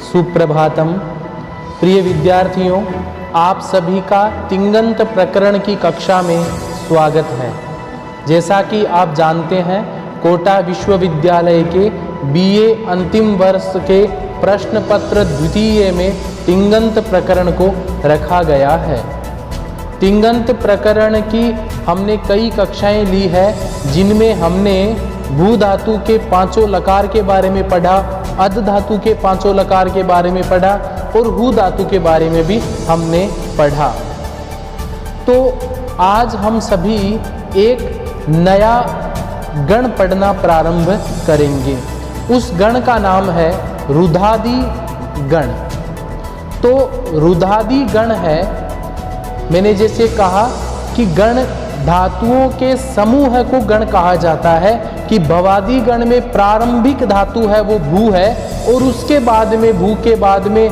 सुप्रभातम। प्रिय विद्यार्थियों, आप सभी का तिङन्त प्रकरण की कक्षा में स्वागत है। जैसा कि आप जानते हैं, कोटा विश्वविद्यालय के बीए अंतिम वर्ष के प्रश्न पत्र द्वितीय में तिङन्त प्रकरण को रखा गया है। तिङन्त प्रकरण की हमने कई कक्षाएं ली है, जिनमें हमने भू धातु के पांचों लकार के बारे में पढ़ा, अध धातु के पांचों लकार के बारे में पढ़ा और हु धातु के बारे में भी हमने पढ़ा। तो आज हम सभी एक नया गण पढ़ना प्रारंभ करेंगे। उस गण का नाम है रुधादि गण। तो रुधादि गण है, मैंने जैसे कहा कि गण धातुओं के समूह को गण कहा जाता है, कि भवादि गण में प्रारंभिक धातु है वो भू है, और उसके बाद में भू के बाद में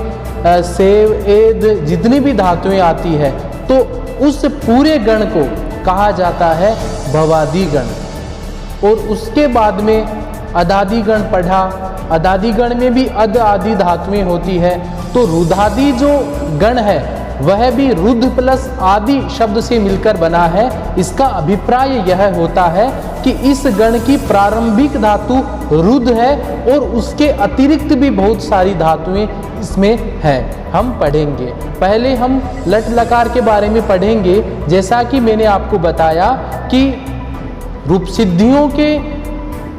सेव एद जितनी भी धातुएं आती है, तो उस पूरे गण को कहा जाता है भवादि गण। और उसके बाद में अदादि गण पढ़ा। अदादि गण में भी अद आदि धातुएं होती है। तो रुधादि जो गण है वह भी रुद्ध प्लस आदि शब्द से मिलकर बना है। इसका अभिप्राय यह होता है कि इस गण की प्रारंभिक धातु रुद्ध है और उसके अतिरिक्त भी बहुत सारी धातुएं इसमें हैं। हम पढ़ेंगे, पहले हम लट लकार के बारे में पढ़ेंगे। जैसा कि मैंने आपको बताया कि रूप सिद्धियों के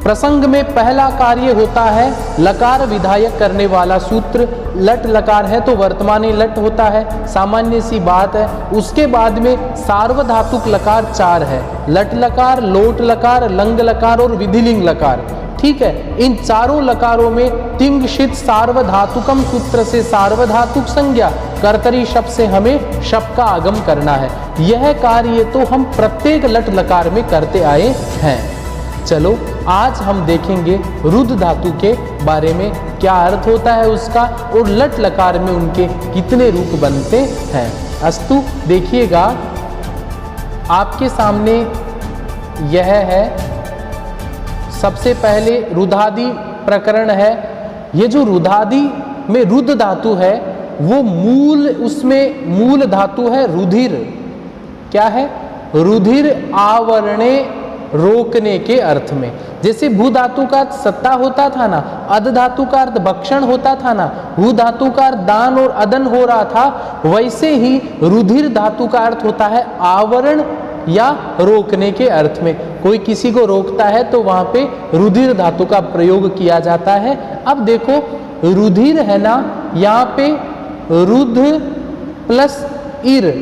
प्रसंग में पहला कार्य होता है लकार विधायक करने वाला सूत्र। लट लकार है तो वर्तमानी लट होता है, सामान्य सी बात है। उसके बाद में सार्वधातुक लकार 4 है, लट लकार, लोट लकार, लंग लकार और विधिलिंग लकार। ठीक है, इन चारों लकारों में तिंगशित सार्वधातुकम सूत्र से सार्वधातुक संज्ञा कर्तरी शब्द से हमें शब्द का आगम करना है। यह कार्य तो हम प्रत्येक लट लकार में करते आए हैं। चलो आज हम देखेंगे रुद्ध धातु के बारे में, क्या अर्थ होता है उसका, और लट लकार में उनके कितने रूप बनते हैं। अस्तु देखिएगा, आपके सामने यह है, सबसे पहले रुधादि प्रकरण है। ये जो रुधादि में रुद्ध धातु है वो मूल, उसमें मूल धातु है रुधिर। क्या है? रुधिर आवरणे रोकने के अर्थ में। जैसे भू धातु का अर्थ सत्ता होता था ना, अध धातु का अर्थ भक्षण होता था ना, भू धातु का अर्थ दान और अदन हो रहा था, वैसे ही रुधिर धातु का अर्थ होता है आवरण या रोकने के अर्थ में। कोई किसी को रोकता है तो वहां पे रुधिर धातु का प्रयोग किया जाता है। अब देखो रुधिर है ना, यहाँ पे रुद्ध प्लस इर,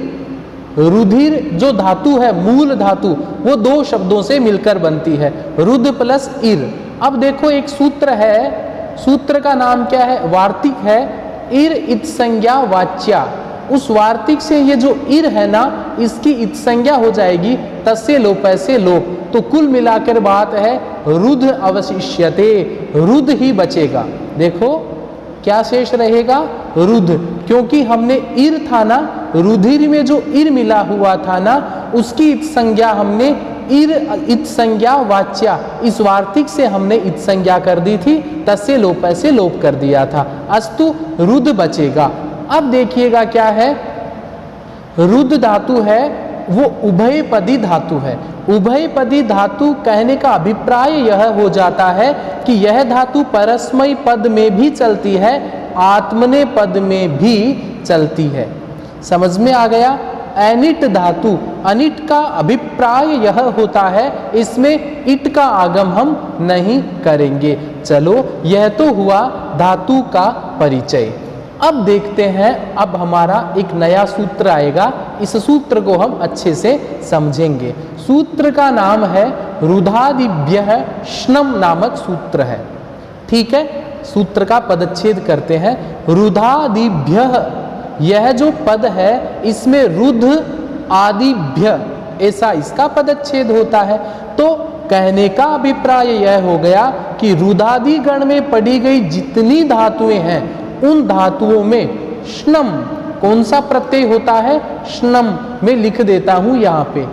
रुधिर जो धातु है मूल धातु वो 2 शब्दों से मिलकर बनती है, रुद्ध प्लस इर। अब देखो एक सूत्र है, सूत्र का नाम क्या है? वार्तिक है, इर इत संज्ञा वाच्या। उस वार्तिक से ये जो इर है ना, इसकी इत संज्ञा हो जाएगी तस्य लोप ऐसे लोप। तो कुल मिलाकर बात है रुद्ध अवशिष्यते, रुद्ध ही बचेगा। देखो क्या शेष रहेगा? रुद्ध, क्योंकि हमने इर था ना, रुधिर में जो इर मिला हुआ था ना, उसकी इत संज्ञा हमने इर इत संज्ञा वाच्या, इस वार्तिक से हमने इत संज्ञा कर दी थी, तस्य लोप ऐसे लोप कर दिया था। अस्तु रुद्ध बचेगा। अब देखिएगा क्या है, रुद्ध धातु है वो उभयपदी धातु है। उभयपदी धातु कहने का अभिप्राय यह हो जाता है कि यह धातु परस्मय पद में भी चलती है, आत्मने पद में भी चलती है। समझ में आ गया? अनिट धातु, अनिट का अभिप्राय यह होता है, इसमें इट का आगम हम नहीं करेंगे। चलो यह तो हुआ धातु का परिचय। अब देखते हैं, अब हमारा एक नया सूत्र आएगा, इस सूत्र को हम अच्छे से समझेंगे। सूत्र का नाम है रुधादिभ्यः श्नम नामक सूत्र है। ठीक है, सूत्र का पदच्छेद करते हैं। रुधादिभ्यः, यह जो पद है इसमें रुद्ध आदिभ्य ऐसा इसका पदच्छेद होता है। तो कहने का अभिप्राय यह हो गया कि रुधादि गण में पढ़ी गई जितनी धातुएं हैं उन धातुओं में श्नम कौन सा प्रत्यय होता है? श्नम में लिख देता हूं यहाँ पे।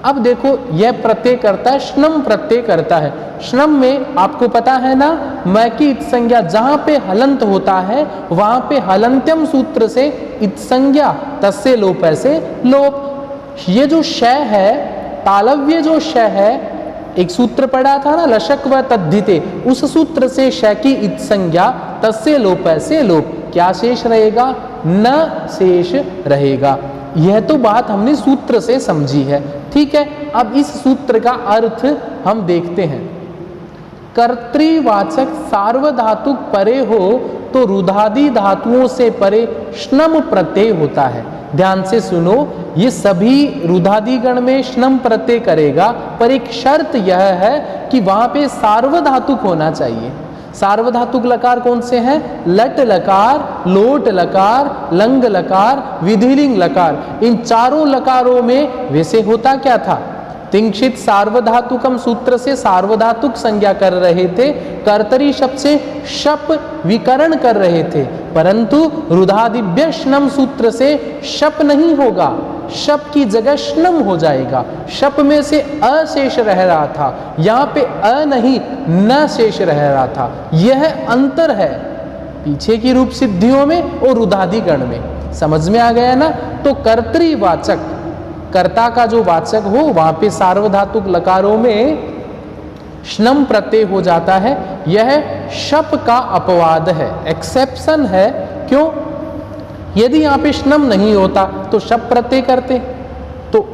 अब देखो यह प्रत्यय करता है, श्नम प्रत्यय करता है। श्नम में आपको पता है ना, मैं की इत संज्ञा जहां पे हलंत होता है वहां पे हलंत्यम सूत्र से इत संज्ञा तस्य लोप से लोप। ये जो शय है, तालव्य जो शय है, एक सूत्र पढ़ा था ना, लशक व तद्धिते, उस सूत्र से शय की इत संज्ञा तस्य लोप से लोप। क्या शेष रहेगा? न शेष रहेगा। यह तो बात हमने सूत्र से समझी है, ठीक है। अब इस सूत्र का अर्थ हम देखते हैं। कर्तृवाचक सार्वधातुक परे हो तो रुधादि धातुओं से परे श्नम प्रत्यय होता है। ध्यान से सुनो, ये सभी रुधादि गण में श्नम प्रत्यय करेगा, पर एक शर्त यह है कि वहां पे सार्वधातुक होना चाहिए। सार्वधातुक लकार कौन से हैं? लट लकार, लोट लकार, लंग लकार, विधिलिंग लकार। इन चारों लकारों में वैसे होता क्या था? तिंक्षित सार्वधातुकम सूत्र से सार्वधातुक संज्ञा कर रहे थे, कर्तरी शब्द से शप विकरण कर रहे थे, परंतु रुधादिभ्य श्नम सूत्र से शप नहीं होगा, शप की जगह श्नम हो जाएगा। शप में से अशेष रह रहा था, यहाँ पे अ नहीं न शेष रह रहा था। यह अंतर है पीछे की रूप सिद्धियों में और रुधादि गण में। समझ में आ गया ना? तो कर्तृवाचक, कर्ता का जो वाचक हो वहां पे सार्वधातुक लकारों में श्नम प्रत्यय हो जाता है। यह शप का अपवाद है, एक्सेप्शन है। क्यों? यदि यहाँ पे श्नम नहीं होता तो शप प्रत्यय करते, तो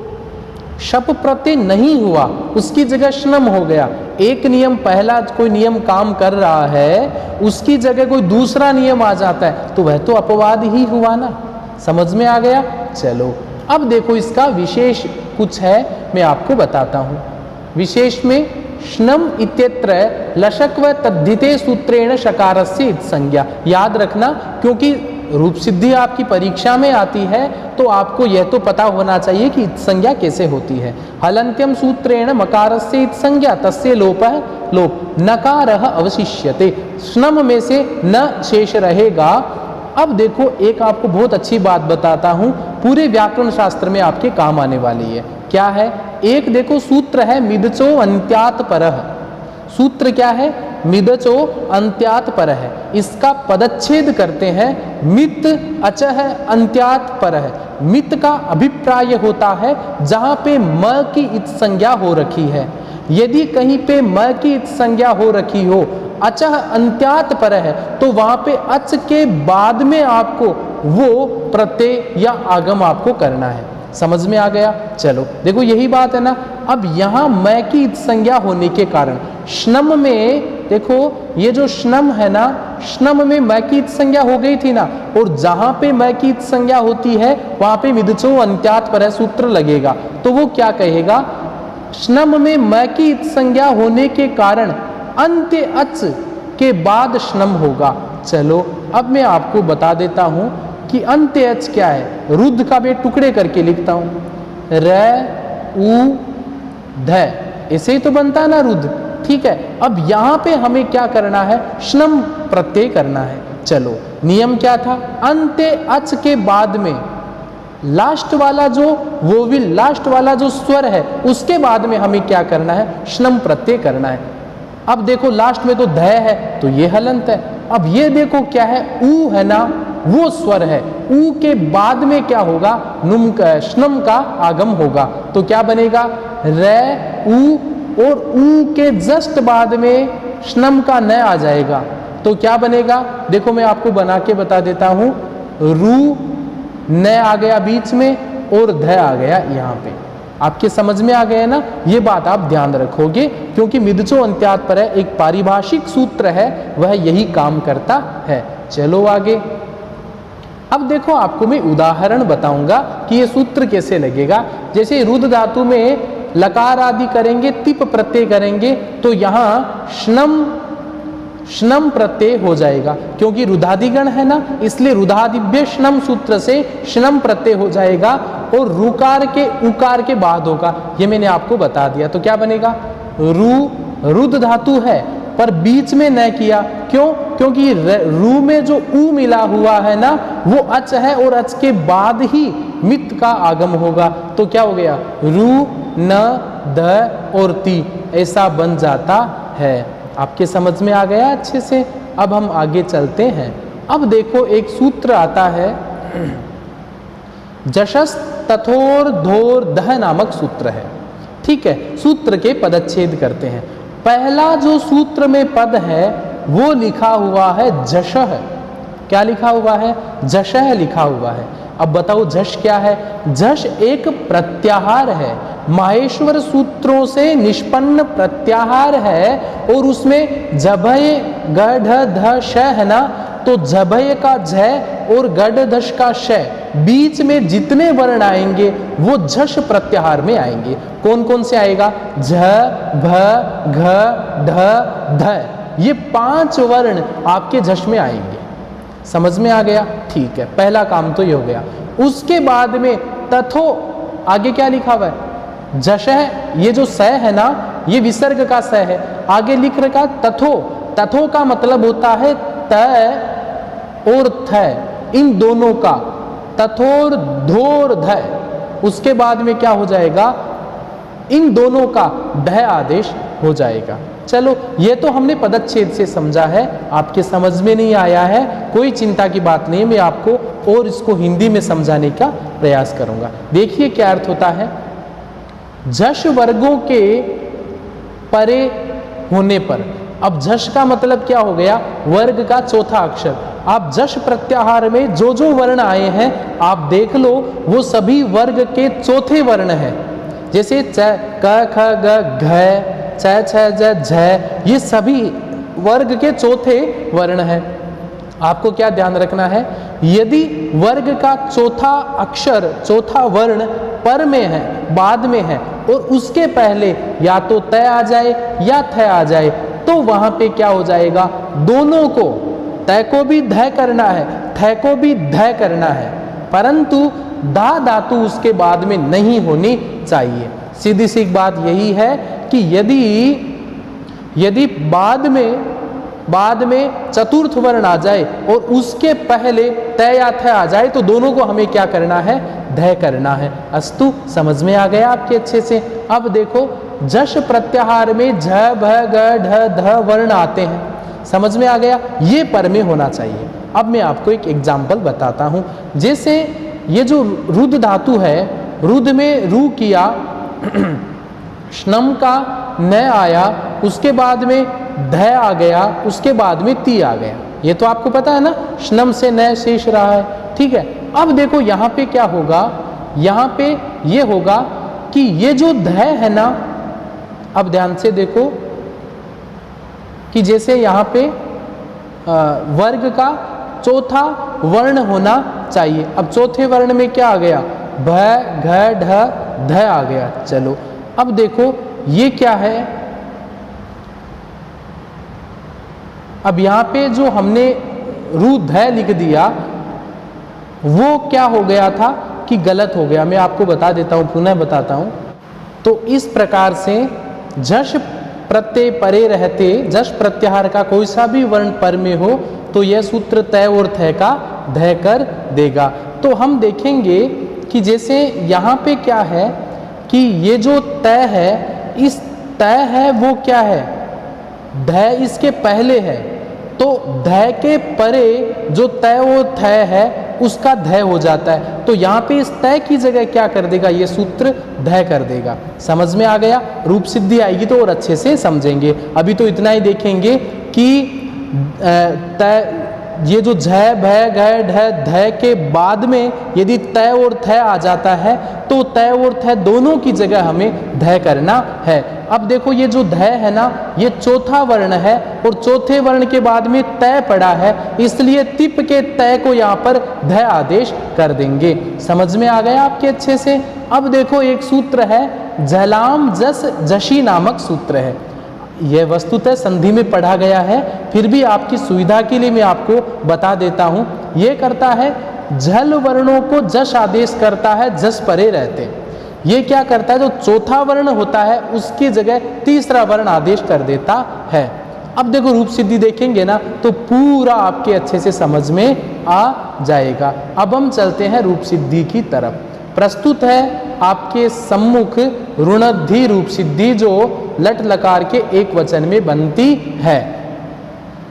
शप प्रत्यय नहीं हुआ, उसकी जगह श्नम हो गया। एक नियम, पहला कोई नियम काम कर रहा है, उसकी जगह कोई दूसरा नियम आ जाता है, तो वह तो अपवाद ही हुआ ना। समझ में आ गया? चलो अब देखो इसका विशेष कुछ है, मैं आपको बताता हूं। विशेष में श्नम इत्यत्र लशक व तद्धिते सूत्रेण शकारस्य इत संज्ञा। याद रखना, क्योंकि रूप सिद्धि आपकी परीक्षा में आती है तो आपको यह तो पता होना चाहिए कि इत संज्ञा कैसे होती है। हलंत्यम सूत्रेण मकारस्य इत संज्ञा तस्य लोपः लोप, नकारः अवशिष्यते। श्नम में से न शेष रहेगा। अब देखो एक आपको बहुत अच्छी बात बताता हूं, पूरे व्याकरण शास्त्र में आपके काम आने वाली है। क्या है? एक देखो सूत्र है मिदचो अन्त्यात परः। सूत्र क्या है? मिदचो अन्त्यात परः। इसका पदच्छेद करते हैं, मित अचः अन्त्यात परः। मित का अभिप्राय होता है जहां पे म की इत संज्ञा हो रखी है। यदि कहीं पे म की इत संज्ञा हो रखी हो, अचः अन्त्यात पर है, तो वहां पे अच के बाद में आपको वो प्रत्यय या आगम आपको करना है। समझ में आ गया? चलो देखो यही बात है ना। अब यहां मैं की इत संज्ञा होने के कारण श्नम में देखो, ये जो श्नम है ना, श्नम में मैं की इत संज्ञा हो गई थी ना, और जहां पे मैं की इत संज्ञा होती है वहां पे मिदचो अन्त्यात पर सूत्र लगेगा। तो वो क्या कहेगा? श्नम में मैं की इत संज्ञा होने के कारण अंत्य अच के बाद श्नम होगा। चलो अब मैं आपको बता देता हूं कि अंत्य अच क्या है। रुद्ध का मैं टुकड़े करके लिखता हूं, र उ ध, ऐसे ही तो बनता ना रुद्ध, ठीक है। अब यहां पे हमें क्या करना है? श्नम प्रत्यय करना है। चलो नियम क्या था? अंत्य अच के बाद में लास्ट वाला जो वोविल, लास्ट वाला जो स्वर है, उसके बाद में हमें क्या करना है? श्नम प्रत्यय करना है। अब देखो लास्ट में तो ध है, तो ये हलंत है। अब ये देखो क्या है? ऊ है ना, वो स्वर है। ऊ के बाद में क्या होगा? नुम का, श्नम का आगम होगा। तो क्या बनेगा? र ऊ, और ऊ के जस्ट बाद में श्नम का न आ जाएगा। तो क्या बनेगा? देखो मैं आपको बना के बता देता हूं। रू न आ गया बीच में और ध आ गया यहाँ पे। आपके समझ में आ गया ना? ये बात आप ध्यान रखोगे, क्योंकि मिदचो अन्त्यात पर है, एक पारिभाषिक सूत्र है, वह यही काम करता है। चलो आगे। अब देखो आपको मैं उदाहरण बताऊंगा कि ये सूत्र कैसे लगेगा। जैसे रुद्र धातु में लकार आदि करेंगे, तिप प्रत्यय करेंगे, तो यहाँ श्नम प्रत्यय हो जाएगा, क्योंकि रुधादिगण है ना, इसलिए रुधादिभ्य श्नम सूत्र से श्नम प्रत्यय हो जाएगा और रुकार के उकार के बाद होगा। ये मैंने आपको बता दिया। तो क्या बनेगा? रुद धातु है पर बीच में न किया, क्यों? क्योंकि रू में जो ऊ मिला हुआ है ना, वो अच है और अच के बाद ही मित का आगम होगा। तो क्या हो गया? रू न, ध और ती ऐसा बन जाता है। आपके समझ में आ गया अच्छे से। अब हम आगे चलते हैं। अब देखो एक सूत्र आता है, जशस तथोर धोर दह नामक सूत्र है। ठीक है, सूत्र के पदच्छेद करते हैं। पहला जो सूत्र में पद है वो लिखा हुआ है जशः। क्या लिखा हुआ है? जशः लिखा हुआ है। अब बताओ जश क्या है? जश एक प्रत्याहार है, माहेश्वर सूत्रों से निष्पन्न प्रत्याहार है, और उसमें जभय गढ़ ध श है ना, तो जभय का झ और गढ़ धश का श, बीच में जितने वर्ण आएंगे वो झष प्रत्याहार में आएंगे। कौन कौन से आएगा? झ, भ, घ, ढ, ध, ये 5 वर्ण आपके झष में आएंगे। समझ में आ गया? ठीक है, पहला काम तो ये हो गया। उसके बाद में तथो, आगे क्या लिखा हुआ है? जशः, ये जो स है ना, ये विसर्ग का स है। आगे लिख रखा तथो। तथो का मतलब होता है त और थ, इन दोनों का, तथोर धोर ध। उसके बाद में क्या हो जाएगा? इन दोनों का ढ आदेश हो जाएगा। चलो, ये तो हमने पदच्छेद से समझा है, आपके समझ में नहीं आया है, कोई चिंता की बात नहीं, मैं आपको और इसको हिंदी में समझाने का प्रयास करूंगा। देखिए क्या अर्थ होता है। झष वर्गों के परे होने पर, अब झष का मतलब क्या हो गया? वर्ग का चौथा अक्षर। आप झष प्रत्याहार में जो जो वर्ण आए हैं आप देख लो, वो सभी वर्ग के चौथे वर्ण हैं। जैसे च, क, ख, ग, घ, छ, छ, ज, झ, ये सभी वर्ग के चौथे वर्ण हैं। आपको क्या ध्यान रखना है? यदि वर्ग का चौथा अक्षर, चौथा वर्ण पर में है, बाद में है, और उसके पहले या तो तय आ जाए या थ आ जाए, तो वहां पे क्या हो जाएगा? दोनों को, तय को भी ध करना है, थ को भी ध करना है, परंतु दा धातु उसके बाद में नहीं होनी चाहिए। सीधी सी बात यही है कि यदि बाद में चतुर्थ वर्ण आ जाए और उसके पहले तय या थ आ जाए, तो दोनों को हमें क्या करना है? ध करना है। अस्तु, समझ में आ गया आपके अच्छे से। अब देखो, झष प्रत्याहार में झ, भ, ग, ढ, ध वर्ण आते हैं। समझ में आ गया? ये पर में होना चाहिए। अब मैं आपको एक एग्जाम्पल बताता हूं। जैसे ये जो रुद्ध धातु है, रुद्ध में रू किया, श्नम का न आया, उसके बाद में ध आ गया, उसके बाद में ती आ गया। ये तो आपको पता है ना, श्नम से न शेष रहा है। ठीक है, अब देखो यहाँ पे क्या होगा? यहाँ पे ये होगा कि ये जो ध है ना, अब ध्यान से देखो कि जैसे यहाँ पे वर्ग का चौथा वर्ण होना चाहिए। अब चौथे वर्ण में क्या आ गया? भ, घ, ढ, ध आ गया। चलो, अब देखो ये क्या है? अब यहाँ पे जो हमने रू ध लिख दिया, वो क्या हो गया था कि गलत हो गया। मैं आपको बता देता हूँ, पुनः बताता हूँ। तो इस प्रकार से झष प्रत्यय परे रहते, झष प्रत्याहार का कोई सा भी वर्ण पर में हो तो यह सूत्र तय और थ का ध कर देगा। तो हम देखेंगे कि जैसे यहाँ पे क्या है कि ये जो तय है, इस तय है वो क्या है? ध इसके पहले है, तो ध के परे जो तय और थ है उसका ध हो जाता है। तो यहाँ पे इस तय की जगह क्या कर देगा? ये सूत्र ध कर देगा। समझ में आ गया? रूप सिद्धि आएगी तो और अच्छे से समझेंगे। अभी तो इतना ही देखेंगे कि ये जो झ, भ, घ, ढ, ध के बाद में यदि तय और थ आ जाता है तो तय और थ दोनों की जगह हमें ध करना है। अब देखो ये जो ध है ना, ये चौथा वर्ण है और चौथे वर्ण के बाद में तय पड़ा है, इसलिए तिप के तय को यहाँ पर ध आदेश कर देंगे। समझ में आ गया आपके अच्छे से? अब देखो एक सूत्र है झलाम जस जशी नामक सूत्र है। यह वस्तुतः संधि में पढ़ा गया है, फिर भी आपकी सुविधा के लिए मैं आपको बता देता हूं। यह करता है झल वर्णों को जश आदेश करता है, जस परे रहते। ये क्या करता है? जो चौथा वर्ण होता है उसकी जगह तीसरा वर्ण आदेश कर देता है। अब देखो रूप सिद्धि देखेंगे ना तो पूरा आपके अच्छे से समझ में आ जाएगा। अब हम चलते हैं रूप सिद्धि की तरफ। प्रस्तुत है आपके सम्मुख ऋणद्धि रूप सिद्धि जो लट लकार के एक वचन में बनती है।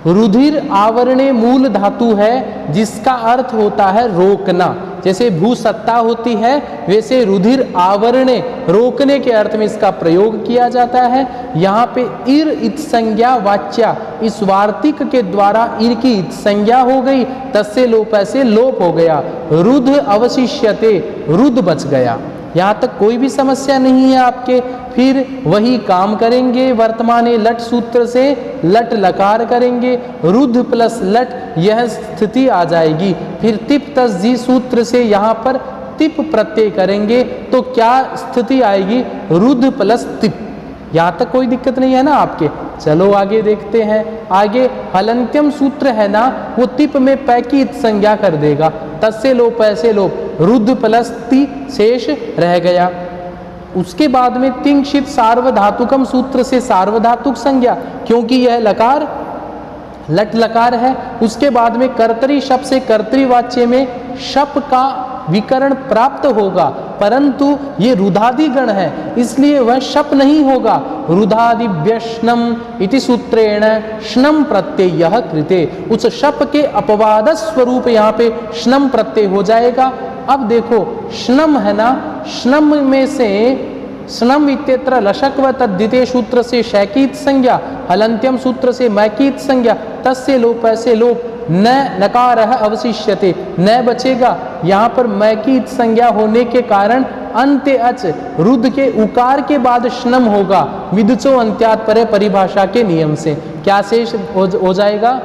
रुधिर आवरणे मूल धातु है जिसका अर्थ होता है रोकना। जैसे भूसत्ता होती है वैसे रुधिर आवरणे रोकने के अर्थ में इसका प्रयोग किया जाता है। यहाँ पे इर इत संज्ञा वाच्या, इस वार्तिक के द्वारा इर की इत संज्ञा हो गई, तस्य लोप से लोप हो गया, रुध अवशिष्यते, रुध बच गया। यहाँ तक कोई भी समस्या नहीं है आपके। फिर वही काम करेंगे, वर्तमाने लट सूत्र से लट लकार करेंगे, रुद्ध प्लस लट, यह स्थिति आ जाएगी। फिर तिप तस जी सूत्र से यहाँ पर तिप प्रत्यय करेंगे तो क्या स्थिति आएगी, रुद्ध प्लस तिप। यहाँ तक कोई दिक्कत नहीं है ना आपके। चलो आगे देखते हैं। आगे हलंत्यम सूत्र है ना, वो तिप में पै की संज्ञा कर देगा, तस्य लोप ऐसे लोप, रुद्ध प्लस ति शेष रह गया। उसके बाद में तिंक्षित सार्वधातुकम सूत्र से सार्वधातुक संज्ञा, क्योंकि यह लकार लट लकार है। उसके बाद में कर्तरी शप से कर्तृवाच्य में शप का विकरण प्राप्त होगा, परंतु ये रुधादि गण है इसलिए वह शप नहीं होगा। रुधादिभ्यश्नम इति सूत्रेण श्नम प्रत्यय कृते, उस शप के अपवाद स्वरूप यहाँ पे श्नम प्रत्यय हो जाएगा। अब देखो श्नम है ना, श्नम में से स्नम इत्यत्र लशक व तद्धिते सूत्र से शैकीत संज्ञा, हलंत्यम सूत्र से मैकीत संज्ञा, तस्य लोप ऐसे लोप, न नकार अवशिष्यते, न बचेगा। यहाँ पर मैकीत संज्ञा होने के कारण अंत्य अच, रुद्ध के उकार के बाद श्नम होगा, विदुचो अंत्यात् परे परिभाषा के नियम से। क्या शेष हो जाएगा,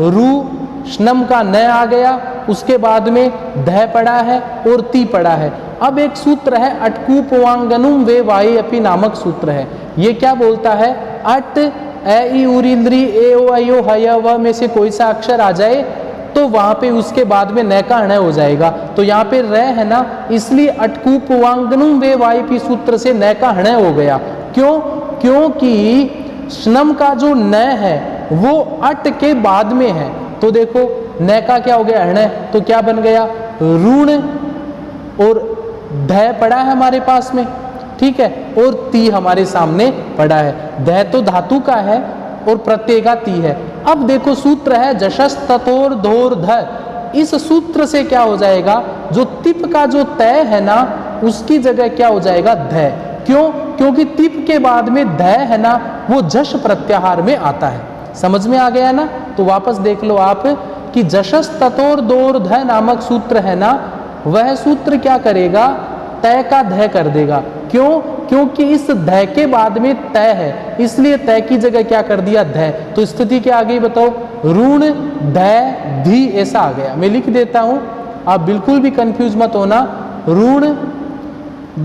रू श्नम का न आ गया, उसके बाद में ध पड़ा है और ती पड़ा है। अब एक सूत्र है अटकूपवांगनुम वे वाये अपि नामक सूत्र है। ये क्या बोलता है, अट ए ई उरिंद्री ए ओ आई ओ हय व में से कोई सा अक्षर आ जाए तो वहां पे उसके बाद में न का हण हो जाएगा। तो यहाँ पे र है ना, इसलिए अटकूपवांगनुम वे वाये सूत्र से न का हण हो गया। क्यों, क्योंकि श्नम का जो न है वो अट के बाद में है। तो देखो न का क्या हो गया, हण, तो क्या बन गया, ऋण, और ध पड़ा है हमारे पास में, ठीक है, और ती हमारे सामने पड़ा है। ध तो धातु का है और प्रत्यय का ती है। अब देखो सूत्र है जशस ततोर धोर ध, इस सूत्र से क्या हो जाएगा, जो तिप का जो तय है ना उसकी जगह क्या हो जाएगा, ध। क्यों, क्योंकि तिप के बाद में ध है ना वो जश प्रत्याहार में आता है। समझ में आ गया ना। तो वापस देख लो आप कि जशस ततोर दोर ध नामक सूत्र है ना, वह सूत्र क्या करेगा, तय का ध कर देगा। क्यों, क्योंकि इस ध के बाद में तय है, इसलिए तय की जगह क्या कर दिया, ध। तो स्थिति क्या आ गई बताओ, ऋण ध धी ऐसा आ गया। मैं लिख देता हूं, आप बिल्कुल भी कंफ्यूज मत होना, ऋण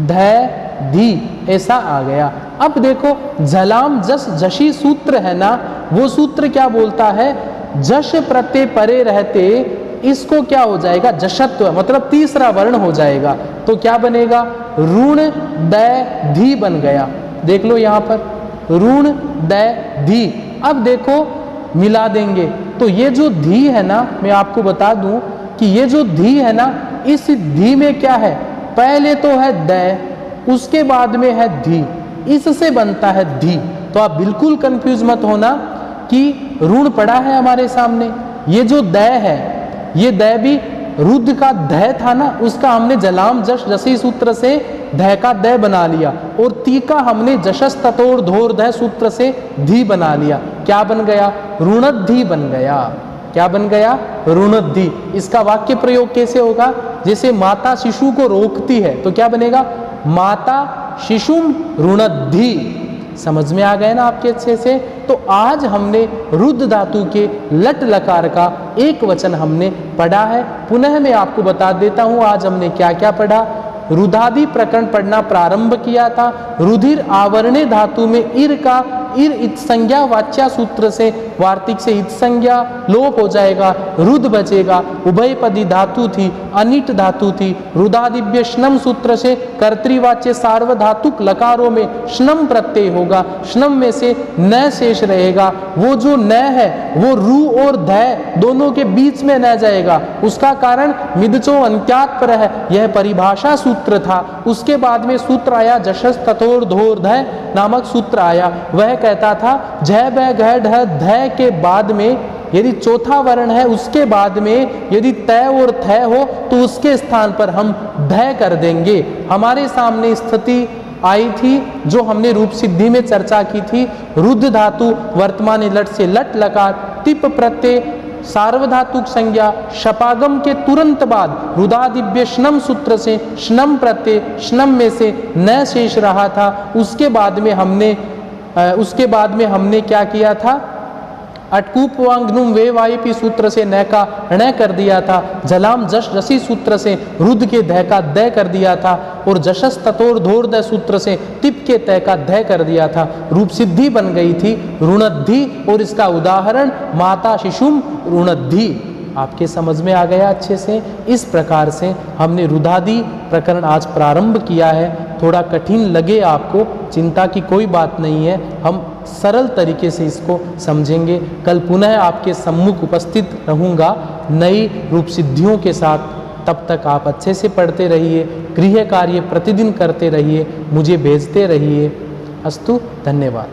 ध धी ऐसा आ गया। अब देखो झलाम जस जशी सूत्र है ना, वो सूत्र क्या बोलता है, जश प्रत्यय परे रहते इसको क्या हो जाएगा, जशत्व, मतलब तीसरा वर्ण हो जाएगा। तो क्या बनेगा, ऋण द धी बन गया। देख लो यहाँ पर ऋण द धी। अब देखो मिला देंगे तो ये जो धी है ना, मैं आपको बता दूं कि ये जो धी है ना, इस धी में क्या है, पहले तो है द, उसके बाद में है धी, इससे बनता है धी। तो आप बिल्कुल कंफ्यूज मत होना कि ऋण पड़ा है हमारे सामने, ये जो द है ये द भी रुद्ध का ध था ना, उसका हमने जलाम जश जसी सूत्र से ध का द बना लिया, और ती का हमने जशस ततोर धोर ध सूत्र से धी बना लिया। क्या बन गया, ऋणद्धि बन गया। क्या बन गया, ऋणद्धि। इसका वाक्य प्रयोग कैसे होगा, जैसे माता शिशु को रोकती है तो क्या बनेगा, माता शिशुम ऋणद्धि। समझ में आ गए ना आपके अच्छे से। तो आज हमने रुद्ध धातु के लट लकार का एक वचन हमने पढ़ा है। पुनः मैं आपको बता देता हूं आज हमने क्या क्या पढ़ा। रुधादि प्रकरण पढ़ना प्रारंभ किया था। रुधिर आवरणे धातु में इर का इर इत संज्ञा वाच्या सूत्र से वार्तिक से इत संज्ञा लोप हो जाएगा, रुद बचेगा। उभयपदी धातु थी, अनिट धातु थी। रुदादिव्य श्नम सूत्र से कर्तृवाच्य सार्वधातुक लकारों में श्नम प्रत्यय होगा, श्नम में से न शेष रहेगा। वो जो न है वो रु और ध दोनों के बीच में न जाएगा, उसका कारण मिदचो अंत्यात् पर है, यह परिभाषा सूत्र था। उसके बाद में सूत्र आया जशस तथोर धोर ध नामक सूत्र आया। वह कहता था झ ब घ ढ ध के बाद में यदि चौथा वर्ण है उसके बाद में यदि तय और थ हो तो उसके स्थान पर हम ध कर देंगे। हमारे सामने स्थिति आई थी जो हमने रूप सिद्धि में चर्चा की थी। रुद्ध धातु वर्तमान लट से लट लकार, तिप प्रत्यय सार्वधातुक संज्ञा, शपागम के तुरंत बाद रुदादिव्य श्नम सूत्र से श्नम प्रत्यय, श्नम में से न शेष रहा था। उसके बाद में हमने क्या किया था, अटकूपवांगनुम वे वाइपी सूत्र से न का ण कर दिया था। जलाम जश जसी सूत्र से रुद्ध के ध का द कर दिया था और जशस ततोर धोर द सूत्र से तिप के त का ध कर दिया था। रूप सिद्धि बन गई थी ऋणद्धि और इसका उदाहरण माता शिशुम ऋणद्धि। आपके समझ में आ गया अच्छे से। इस प्रकार से हमने रुदादि प्रकरण आज प्रारंभ किया है। थोड़ा कठिन लगे आपको, चिंता की कोई बात नहीं है, हम सरल तरीके से इसको समझेंगे। कल पुनः आपके सम्मुख उपस्थित रहूँगा नई रूप सिद्धियों के साथ। तब तक आप अच्छे से पढ़ते रहिए, गृह कार्य प्रतिदिन करते रहिए, मुझे भेजते रहिए। अस्तु, धन्यवाद।